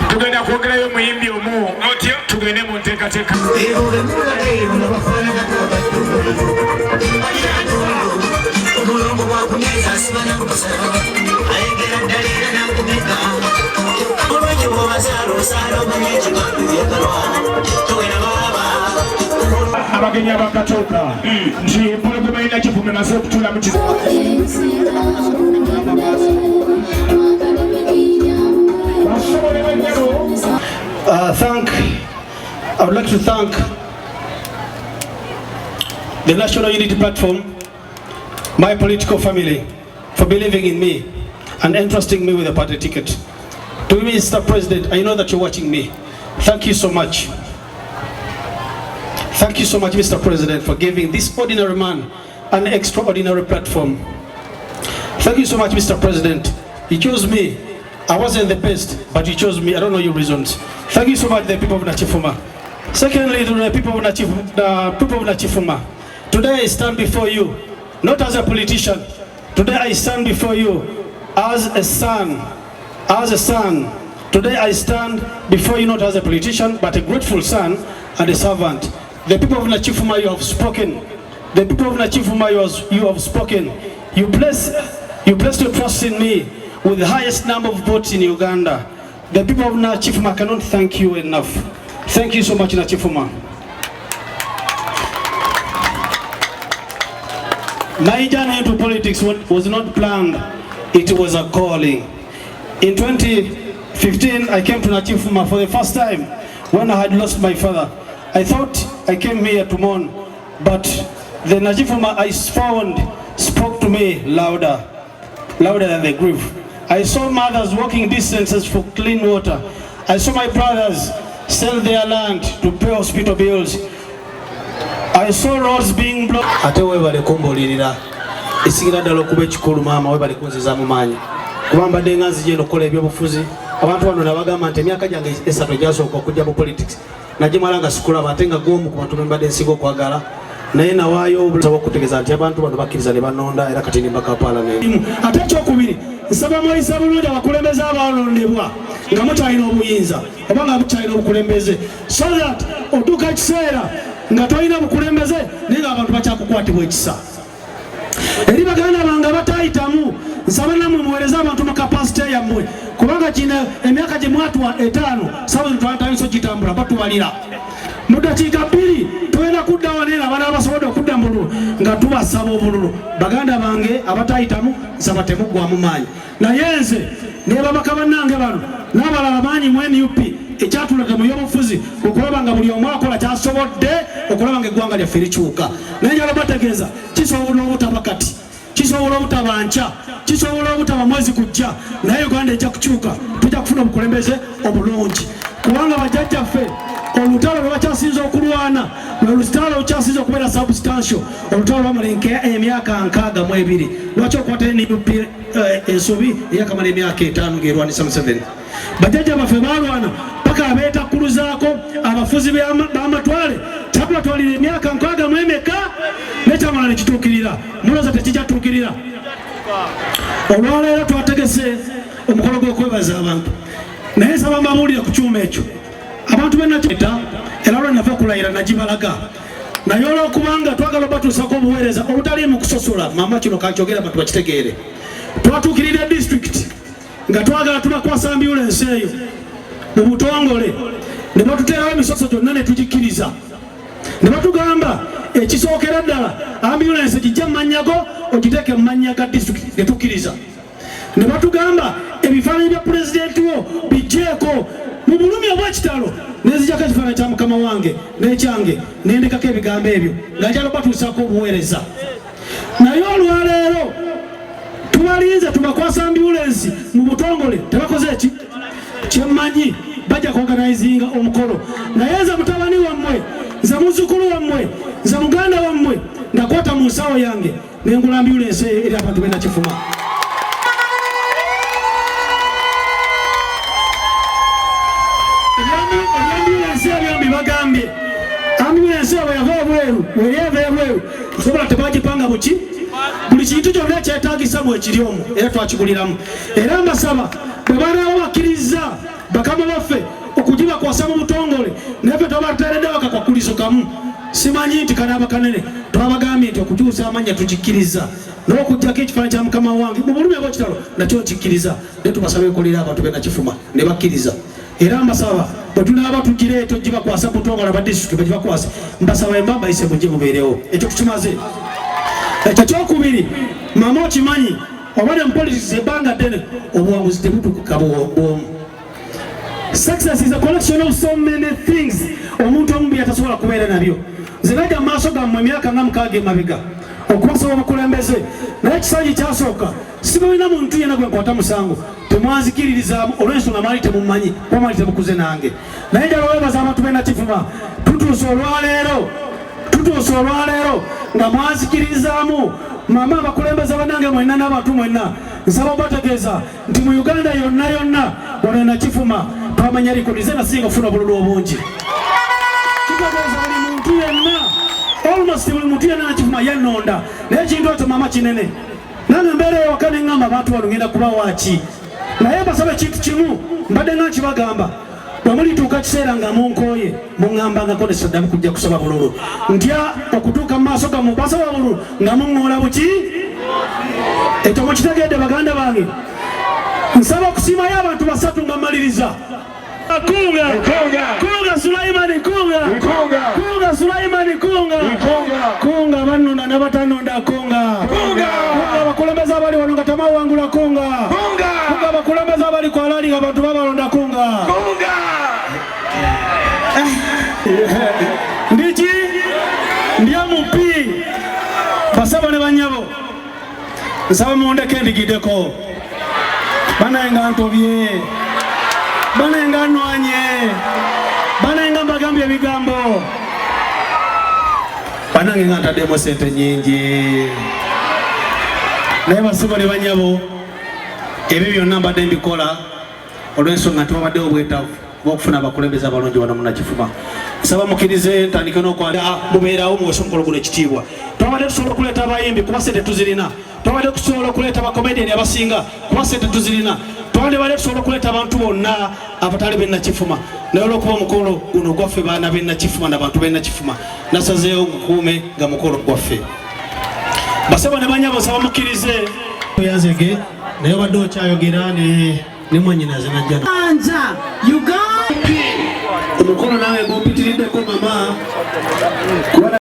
Tugenda kwogerayo muyimbi omu otyo tugende mu nteekateeka. Abagenyi abakatuuka nti empologoma erina Kivume emaze okutuula mu I would like to thank the National Unity Platform, my political family, for believing in me and entrusting me with a party ticket. To Mr. President, I know that you're watching me. Thank you so much. Thank you so much, Mr. President, for giving this ordinary man an extraordinary platform. Thank you so much, Mr. President. You chose me. I wasn't the best, but you chose me. I don't know your reasons. Thank you so much, the people of Nachifuma. Secondly, to the people of Nachifuma. Today I stand before you, not as a politician. Today I stand before you as a son. As a son. Today I stand before you not as a politician, but a grateful son and a servant. The people of Nachifuma, you have spoken. The people of Nachifuma, you have spoken. You placed your trust in me with the highest number of votes in Uganda. The people of Nachifuma cannot thank you enough. Thank you so much, Nachifuma. My journey into politics was not planned, it was a calling. In 2015, I came to Nachifuma for the first time when I had lost my father. I thought I came here to mourn, but the Nachifuma I found spoke to me louder than the grief. I saw mothers walking distances for clean water. I saw my brothers sell their land to pay hospital bills. I saw roads being blocked. Ate webale kumbolirira isigira ddala okuba ekikulu maama webale kunziza mu maanyi kuba mbadde nga nzije nokola ebyobufuzi abantu bano nabagamba nti emyaka gyange esatu egyasooka okujja mu politics najimala nga sikulaba ate nga gwomu ku bantu mbadde nsinga okwagala naye nawaayo obulaba okutegeeza nti abantu bano bakkiriza ne banonda era kati nimbaka palamenti. Ate ekyokubiri nsaba mweyisa bulungi abakulembeze abalondebwa nga mutalina obuyinza oba nga mutalina obukulembeze so that otuuka ekiseera nga tolina bukulembeze naye nga abantu bakyakukwatibwa ekisa. Eri baganda bange abatayitamu nsaba nammwe muweereze abantu mu kapasite yammwe kubanga kino emyaka gye mwatuwa 5 sawa twatandise okitambula batubalira mu dakiika 2 twenda kudda waneera abana abasobodde okudda mu bululu nga tubasaba obululu. Baganda bange abatayitamu nsaba temuggwamu maanyi naye nze ne babaka bannange bano n'abalala maanyi mu NUP ekyatulaga mu byobufuzi okulaba nga buli omu akola kyasobodde okulaba nga eggwanga lyaffe likyuka. Naye njala bategeeza kisobola obutaba kati, kisobola obutaba nkya, kisobola obutaba mwezi kujja, naye Uganda ejja kukyuka. Tujja kufuna obukulembeze obulungi kubanga bajjajjaffe olutalo lwe bakyasinza okulwana lutalo lukyasinza okubeera substantial. Olutalo lwamala emyaka 62. Lwaki okwata NUP ensobi eyakamala emyaka 5 ng'erwanisa Museveni? Bajjajja baffe balwana paka abeetakkuluzaako abafuzi b'amatwale kyabatwalira emyaka 60 nekyamala nekituukirira. Mulooza tekijja tuukirira. Olwaleero twategese omukolo gw'okwebaza abantu naye nsaba mbabuulire ku kyuma ekyo abantu benakyeta era lwenava okulayira nagibalaga naye olwokubanga twagala batuusako obuweereza obutali mu kusosola maama kino kankyogera abantu bakitegeere. Twatuukirira district nga twagala tubakwasa ambulensi eyo mu butongole ne batuteerawo emisoso gyonna ne tugikkiriza ne batugamba ekisookera ddala ambulensi gijja mu mannyago ogiteeke mu mannya ga district ne tukkiriza. Ne batugamba ebifaananyi bya pulezidenti wo bijjeeko mu bulumi obw'ekitalo nenzijako ekifaananyi kya mukama wange n'ekyange nendekako ebigambo ebyo nga njala batuusaako obuweereza. Naye olwaleero tubalinze tubakwasa ambulensi mu butongole tebakoze eki kyemmanyi bajja kuorganizinga omukolo. Naye nze mutabani wammwe, nze muzzukulu wammwe, nze muganda wammwe ndakwata mu nsawo yange nengula ambulensi eri abantu b'e Nakifuma. byombi bagambye ambulance abo yava bweru weyava bweru sobola tebagipanga buki buli kintu kyonna kyetaagisa bwe kiri omwo era twakiguliramu era mbasaba bwe banaawo bakkiriza bakama baffe okugibakwasa mu butongole naffe tobateereddewo akakwakulizo kamu simanyi nti kanaaba kanene twabagambye nti okukyusa amanya tukikkiriza n'okujjako ekifaananyi kya mukama wange mu bulumi bw'ekitalo nakyo nkikkiriza naye tubasaba ekolera abantu bennakifuma ne bakkiriza era mbasaba bwe tunaaba tugireeta ogibakwasa butongole aba disitulikiti bagibakwase mbasaba embamba yise mujje mubeerewo ekyo tukimaze ekyo kyokubiri mama okimanyi obadde mu politics ebbanga ddene obuwanguzi tebutuuka bwomu. Success is a collection of so many things omuntu omubi atasobola kubeera nabyo. Nze najja mu maaso gammwe emyaka nga mukaaga emabega okubasaba obukulembeze naye ekisanyi kyasooka sibalina muntu yenna gwe nkwata musango temwanzikiririzaamu olw'ensonga maali temumanyi kuba maali temukuze nange naye njala weebaza abantu bennakifuma tutuusa olwaleero nga mwanzikirizaamu mama abakulembeze bannange mwenna n'abantu mwenna nsaba obategeeza nti mu Uganda yonna wano nakifuma twamanya likodi ze nasinga ofuna obululu obungi kitegeeza buli muntu yenna almost buli muntu yenna nakifuma yennonda naye ekintu ekyo mama kinene nange mbeera ewaka ne ŋŋamba abantu wano ngenda kuba waaki naye mbasaba ekintu kimu mbadde nga nkibagamba bwe mulituuka kiseera nga munkooye muŋŋambangako ne saddamu kujja kusaba bululu ntya okutuuka mu maaso gammwe basaba bululu nga muŋŋoola buki ekyo mukitegedde baganda bange nsaba okusiimayo abantu basatu nga mmaliriza kunga Sulaimani kunga Sulaimani kunga bannonda n'abatanonda kunga abakulembeze abali wano nga temawangula kunga abakulembeze abali ku alaali nga abantu babalonda kunga ndiki ndyamupi basaba ne banyabo nsaba mundeke ndigiddeko banaye nga ntobye banaye nga nnwanye banaye nga mbagambye ebigambo banange nga ntaddemu sente nyingi naye basibo ne banyabo ebyo byonna mbadde mbikola olw'ensonga nti babaddewo obwetaavu bw'okufuna abakulembeze abalungi wano munnakifuma nsaba mukkirize ntandike n'okwala mubeerawo muwese omukolo guno ekitiibwa twabadde tusobola okuleeta abayimbi kuba sente tuzirina twabadde tusobola okuleeta abakomediani abasinga kuba sente tuzirina twandibadde tusobola okuleeta abantu bonna abatali bennakifuma naye olw'okuba omukolo guno gwaffe baana bennakifuma n'abantu bennakifuma nasazeewo gukuume nga mukolo gwaffe basaba ne banyabo nsaba mukkirize yanzege naye obadde okyayogera ne mwanyinaze najja omukolo nawe gumpitiridde